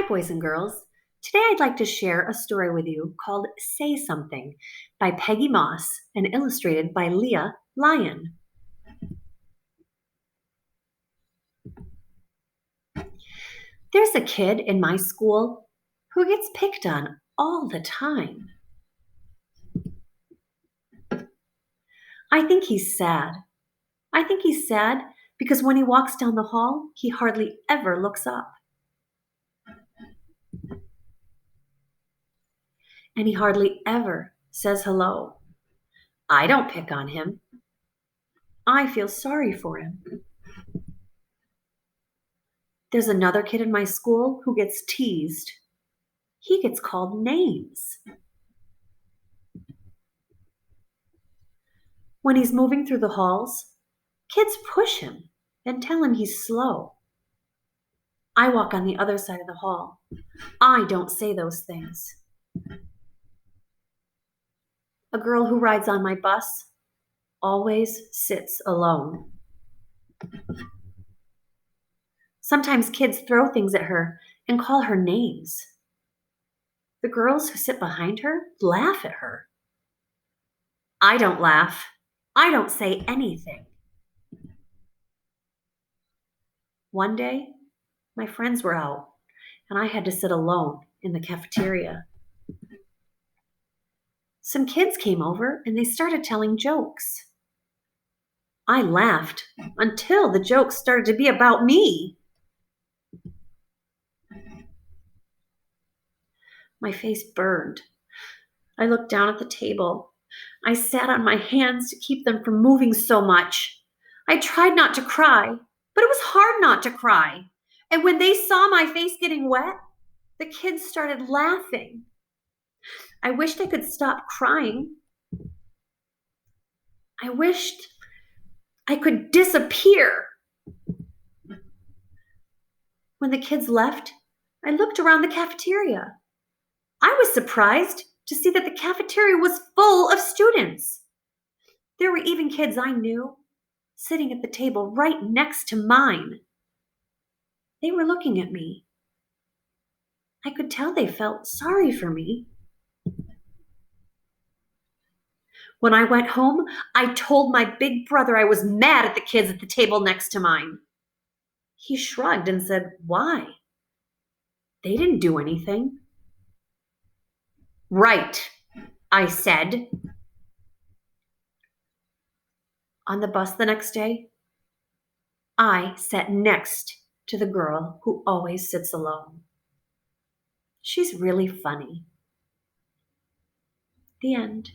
Hi, boys and girls. Today I'd like to share a story with you called Say Something by Peggy Moss and illustrated by Leah Lyon. There's a kid in my school who gets picked on all the time. I think he's sad. I think he's sad because when he walks down the hall, he hardly ever looks up. And he hardly ever says hello. I don't pick on him. I feel sorry for him. There's another kid in my school who gets teased. He gets called names. When he's moving through the halls, kids push him and tell him he's slow. I walk on the other side of the hall. I don't say those things. A girl who rides on my bus always sits alone. Sometimes kids throw things at her and call her names. The girls who sit behind her laugh at her. I don't laugh. I don't say anything. One day, my friends were out, and I had to sit alone in the cafeteria. Some kids came over, and they started telling jokes. I laughed until the jokes started to be about me. My face burned. I looked down at the table. I sat on my hands to keep them from moving so much. I tried not to cry, but it was hard not to cry. And when they saw my face getting wet, the kids started laughing. I wished I could stop crying. I wished I could disappear. When the kids left, I looked around the cafeteria. I was surprised to see that the cafeteria was full of students. There were even kids I knew sitting at the table right next to mine. They were looking at me. I could tell they felt sorry for me. When I went home, I told my big brother I was mad at the kids at the table next to mine. He shrugged and said, "Why? They didn't do anything." "Right," I said. On the bus the next day, I sat next to the girl who always sits alone. She's really funny. The end.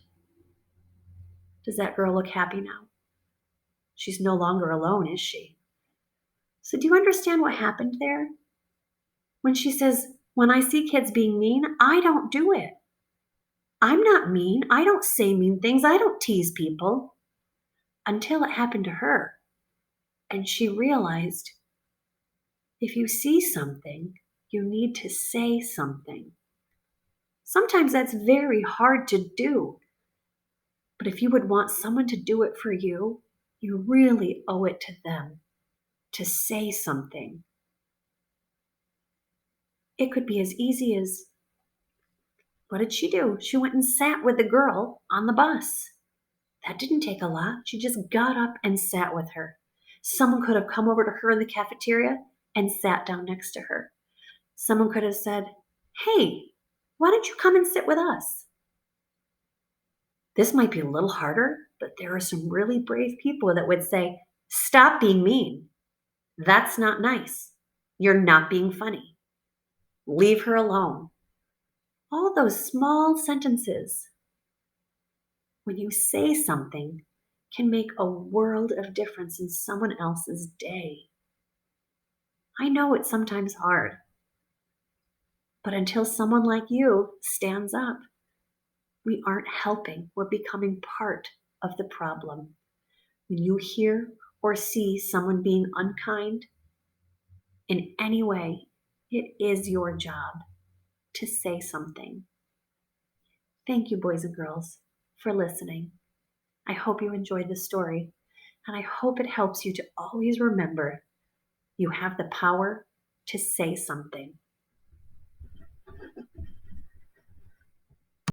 Does that girl look happy now? She's no longer alone, is she? So do you understand what happened there? When she says, when I see kids being mean, I don't do it. I'm not mean. I don't say mean things. I don't tease people. Until it happened to her. And she realized if you see something, you need to say something. Sometimes that's very hard to do. But if you would want someone to do it for you, you really owe it to them to say something. It could be as easy as, what did she do? She went and sat with the girl on the bus. That didn't take a lot. She just got up and sat with her. Someone could have come over to her in the cafeteria and sat down next to her. Someone could have said, "Hey, why don't you come and sit with us?" This might be a little harder, but there are some really brave people that would say, "Stop being mean. That's not nice. You're not being funny. Leave her alone." All those small sentences, when you say something, can make a world of difference in someone else's day. I know it's sometimes hard, but until someone like you stands up, we aren't helping. We're becoming part of the problem. When you hear or see someone being unkind in any way, it is your job to say something. Thank you, boys and girls, for listening. I hope you enjoyed the story, and I hope it helps you to always remember you have the power to say something.